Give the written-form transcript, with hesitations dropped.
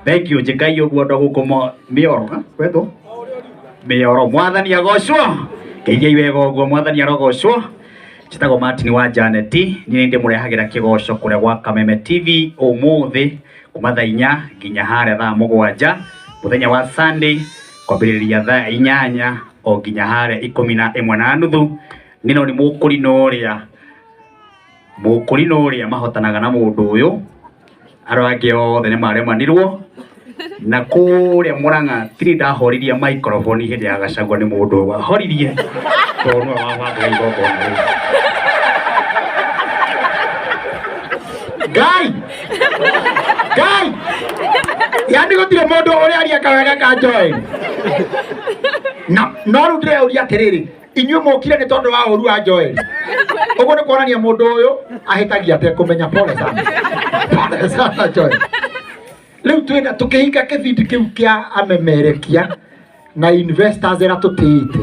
Thank you jikai uguo ndogukumo mioro kwetu mioro mwathani agocwo ngeithia iwega uguo mwathani arogocwo chitago Martin wa Janet ni ndi murehagira kigoco kure gwa Kameme TV umuthi kuma thaa 4 nginya haria thaa 7 muthenya wa Sunday kwambiriria thaa 8 o nginya haria 11:30 nino ni mukurino uria mahotanaga na mundu uyu arwange othe ni maremanirwo na kuria Murang'a tiri ndahoririe microphone hindi ya Gachagua ni mundu wahoririe tono wa wabanga igogona Gai yani gutire mundu uria aria kawega ka join na no rudire uria atiriri inyuĩ mokire ni tondu wa uru wa join uguo ni kuonania mundu uyu ahitagia te kumenya pole sana join riu twina tukihinga kibindi kiu kia amemerekia na investors era tutite